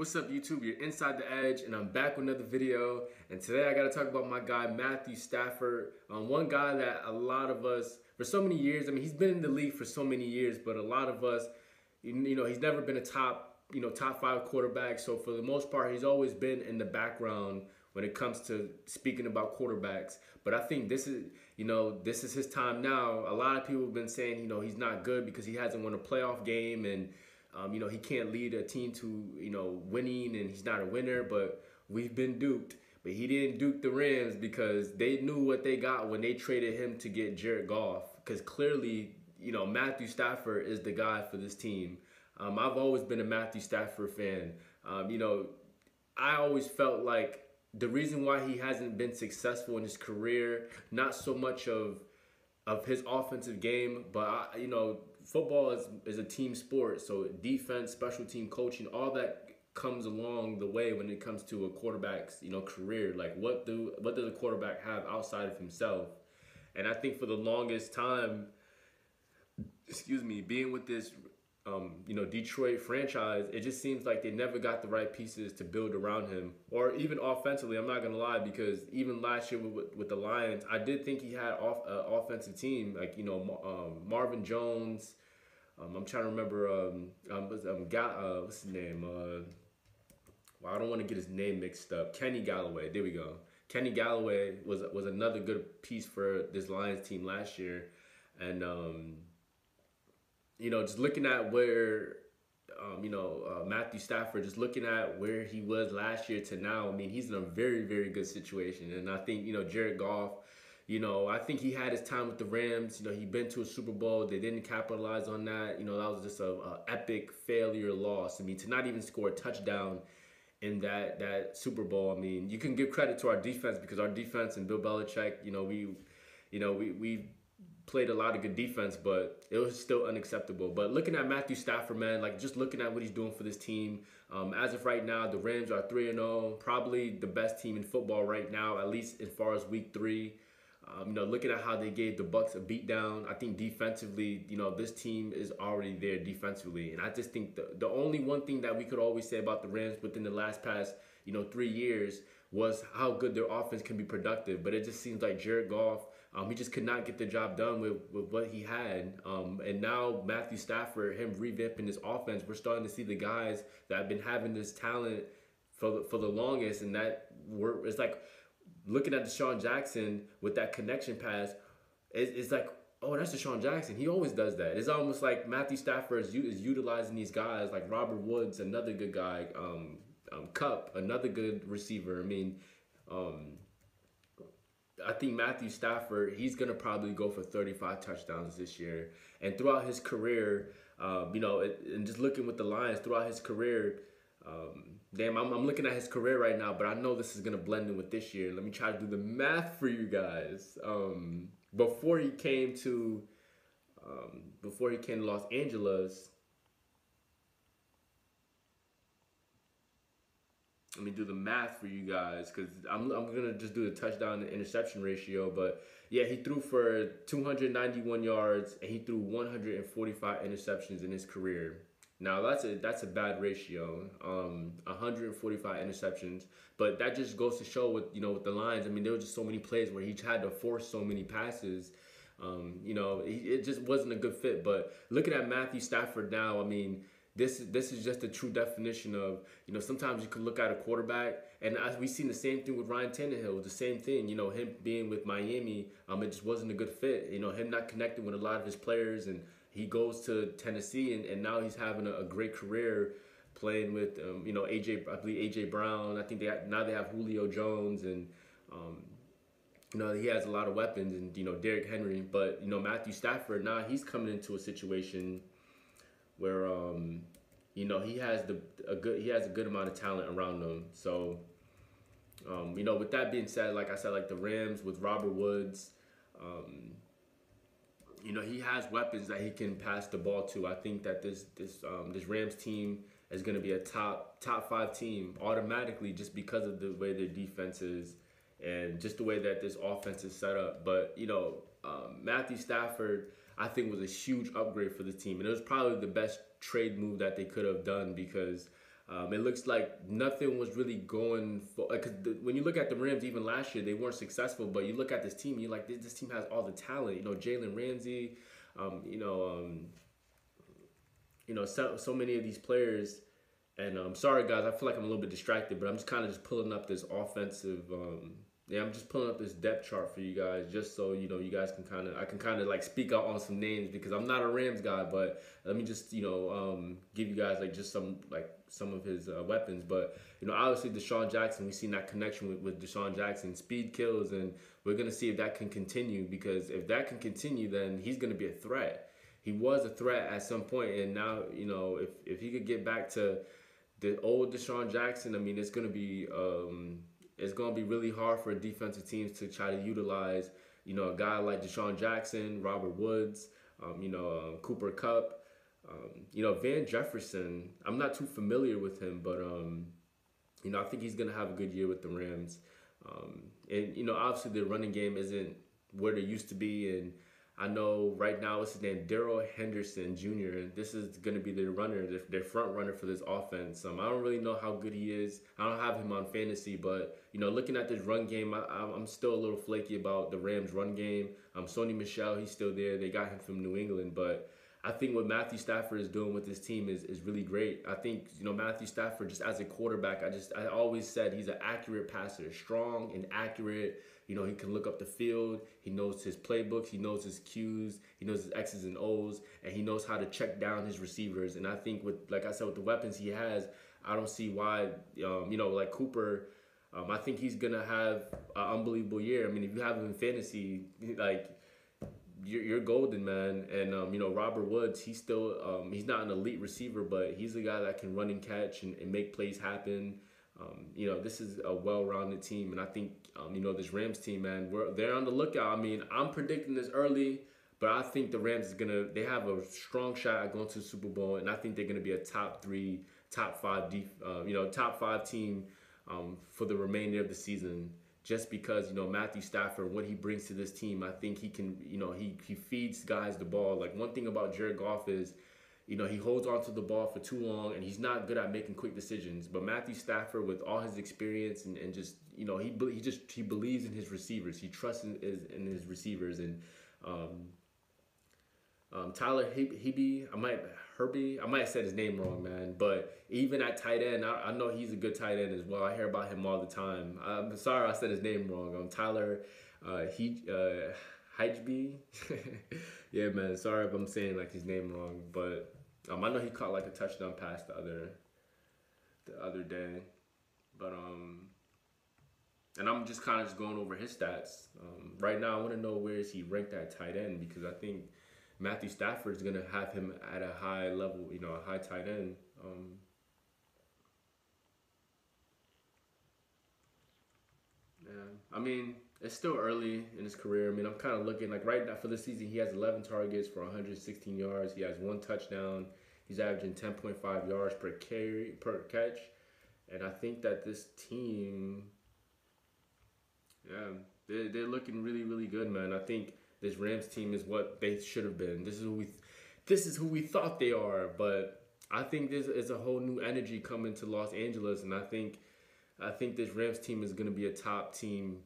What's up, YouTube? You're Inside the Edge, and I'm back with another video. And today I got to talk about my guy, Matthew Stafford. One guy that a lot of us, for so many years, I mean, he's been in the league for so many years, but a lot of us, he's never been a top 5 quarterback. So for the most part, he's always been in the background when it comes to speaking about quarterbacks. But I think this is his time now. A lot of people have been saying, he's not good because he hasn't won a playoff game, and he can't lead a team to, winning, and he's not a winner. But we've been duped. But he didn't dupe the Rams because they knew what they got when they traded him to get Jared Goff. Because clearly, Matthew Stafford is the guy for this team. I've always been a Matthew Stafford fan. I always felt like the reason why he hasn't been successful in his career, not so much of his offensive game, but football is a team sport. So defense, special team coaching, all that comes along the way when it comes to a quarterback's career. Like what does a quarterback have outside of himself? And I think for the longest time, being with this Detroit franchise, it just seems like they never got the right pieces to build around him, or even offensively. I'm not gonna lie, because even last year with the Lions, I did think he had offensive team, like Marvin Jones. I'm trying to remember what's his name? I don't want to get his name mixed up. Kenny Galloway. There we go. Kenny Galloway was another good piece for this Lions team last year, and just looking at where, Matthew Stafford, just looking at where he was last year to now, I mean, he's in a very, very good situation. And I think, Jared Goff, I think he had his time with the Rams. He'd been to a Super Bowl. They didn't capitalize on that. That was just a epic failure loss. I mean, to not even score a touchdown in that Super Bowl. I mean, you can give credit to our defense, because our defense and Bill Belichick, we played a lot of good defense, but it was still unacceptable. But looking at Matthew Stafford, man, like just looking at what he's doing for this team, as of right now, the Rams are 3-0, probably the best team in football right now, at least as far as week 3. Looking at how they gave the Bucs a beatdown, I think defensively, this team is already there defensively. And I just think the only one thing that we could always say about the Rams within the past 3 years was how good their offense can be productive. But it just seems like Jared Goff, he just could not get the job done with what he had. And now Matthew Stafford, him revamping his offense, we're starting to see the guys that have been having this talent for the longest, and it's like looking at Deshaun Jackson with that connection pass, it's like, oh, that's Deshaun Jackson. He always does that. It's almost like Matthew Stafford is utilizing these guys, like Robert Woods, another good guy, Cup, another good receiver. I mean, I think Matthew Stafford, he's going to probably go for 35 touchdowns this year. And throughout his career, and just looking with the Lions throughout his career, I'm looking at his career right now, but I know this is going to blend in with this year. Let me try to do the math for you guys. Before he came to Los Angeles, let me do the math for you guys, because I'm going to just do the touchdown to interception ratio. But yeah, he threw for 291 yards, and he threw 145 interceptions in his career. Now, that's a bad ratio, 145 interceptions. But that just goes to show with the Lions. I mean, there were just so many plays where he had to force so many passes. It just wasn't a good fit. But looking at Matthew Stafford now, I mean, this is just a true definition of, sometimes you can look at a quarterback, and we've seen the same thing with Ryan Tannehill, the same thing, him being with Miami, it just wasn't a good fit, him not connecting with a lot of his players, and he goes to Tennessee, and now he's having a great career playing with, AJ Brown. I think now they have Julio Jones, and, he has a lot of weapons, and, Derrick Henry. But, Matthew Stafford, now he's coming into a situation where he has a good amount of talent around him. So with that being said, like I said, like the Rams with Robert Woods, he has weapons that he can pass the ball to. I think that this Rams team is going to be a top 5 team automatically, just because of the way their defense is and just the way that this offense is set up. But Matthew Stafford, I think, was a huge upgrade for the team. And it was probably the best trade move that they could have done because, It looks like nothing was really going for, because when you look at the Rams, even last year, they weren't successful. But you look at this team, you're like, this team has all the talent. You know, Jalen Ramsey, um, you know, um, so many of these players. And sorry guys, I feel like I'm a little bit distracted, but I'm just kind of just pulling up this offensive. Yeah, I'm just pulling up this depth chart for you guys, just so you know you guys can I can kind of like speak out on some names because I'm not a Rams guy, but let me just give you guys like just some of his weapons. But obviously Deshaun Jackson, we've seen that connection with Deshaun Jackson. Speed kills, and we're gonna see if that can continue, because if that can continue, then he's gonna be a threat. He was a threat at some point, and now if he could get back to the old Deshaun Jackson, I mean it's gonna be really hard for defensive teams to try to utilize a guy like Deshaun Jackson, Robert Woods, Cooper Kupp, Van Jefferson. I'm not too familiar with him, but I think he's gonna have a good year with the Rams. And obviously the running game isn't where it used to be, and I know right now what's his name, Darrell Henderson Jr. This is going to be their runner, their front runner for this offense. I don't really know how good he is. I don't have him on fantasy, but looking at this run game, I'm still a little flaky about the Rams' run game. Sony Michel, he's still there. They got him from New England, but I think what Matthew Stafford is doing with this team is really great. I think Matthew Stafford, just as a quarterback, I always said he's an accurate passer, strong and accurate. He can look up the field. He knows his playbooks. He knows his cues. He knows his X's and O's, and he knows how to check down his receivers. And I think like I said, with the weapons he has, I don't see why, like Cooper, I think he's gonna have an unbelievable year. I mean, if you have him in fantasy, like you're golden, man. And Robert Woods, he's still he's not an elite receiver, but he's a guy that can run and catch and make plays happen. This is a well-rounded team, and I think this Rams team, man, they're on the lookout. I mean, I'm predicting this early, but I think the Rams they have a strong shot at going to the Super Bowl, and I think they're gonna be a top 3, top 5 top 5 team for the remainder of the season. Just because Matthew Stafford, what he brings to this team, I think he can. He feeds guys the ball. Like, one thing about Jared Goff is, he holds on to the ball for too long, and he's not good at making quick decisions. But Matthew Stafford, with all his experience and just he believes in his receivers. He trusts in his receivers. And Tyler Herbie, I might have said his name wrong, man. But even at tight end, I know he's a good tight end as well. I hear about him all the time. I'm sorry I said his name wrong. Tyler Higby. Yeah, man. Sorry if I'm saying like his name wrong, but I know he caught like a touchdown pass the other day. But and I'm just kind of just going over his stats. Right now, I want to know where is he ranked at tight end, because I think Matthew Stafford is gonna have him at a high level, a high tight end. Yeah, I mean, it's still early in his career. I mean, I'm kind of looking like right now for the season, he has 11 targets for 116 yards. He has 1 touchdown. He's averaging 10.5 yards per catch. And I think that this team, yeah, they're looking really, really good, man. I think this Rams team is what they should have been. This is who we thought they are. But I think this is a whole new energy coming to Los Angeles, and I think this Rams team is going to be a top team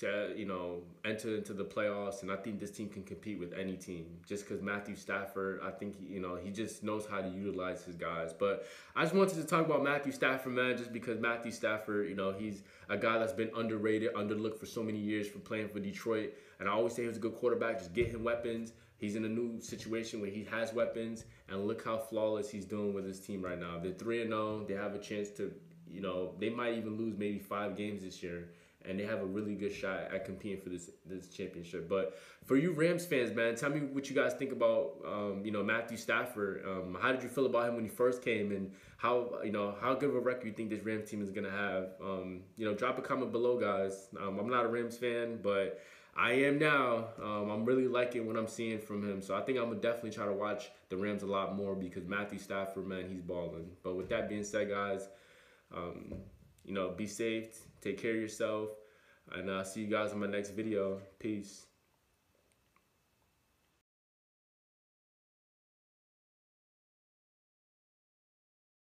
to enter into the playoffs, and I think this team can compete with any team just because Matthew Stafford, I think he just knows how to utilize his guys. But I just wanted to talk about Matthew Stafford, man, just because Matthew Stafford, he's a guy that's been underrated, underlooked for so many years for playing for Detroit, and I always say he was a good quarterback. Just get him weapons. He's in a new situation where he has weapons, and look how flawless he's doing with his team right now. They're 3-0. They have a chance to, they might even lose maybe 5 games this year, and they have a really good shot at competing for this championship. But for you Rams fans, man, tell me what you guys think about Matthew Stafford. How did you feel about him when he first came, and how good of a record you think this Rams team is gonna have? Drop a comment below, guys. I'm not a Rams fan, but I am now. I'm really liking what I'm seeing from him, so I think I'm gonna definitely try to watch the Rams a lot more because Matthew Stafford, man, he's balling. But with that being said, guys, be safe, take care of yourself, and I'll see you guys in my next video. Peace.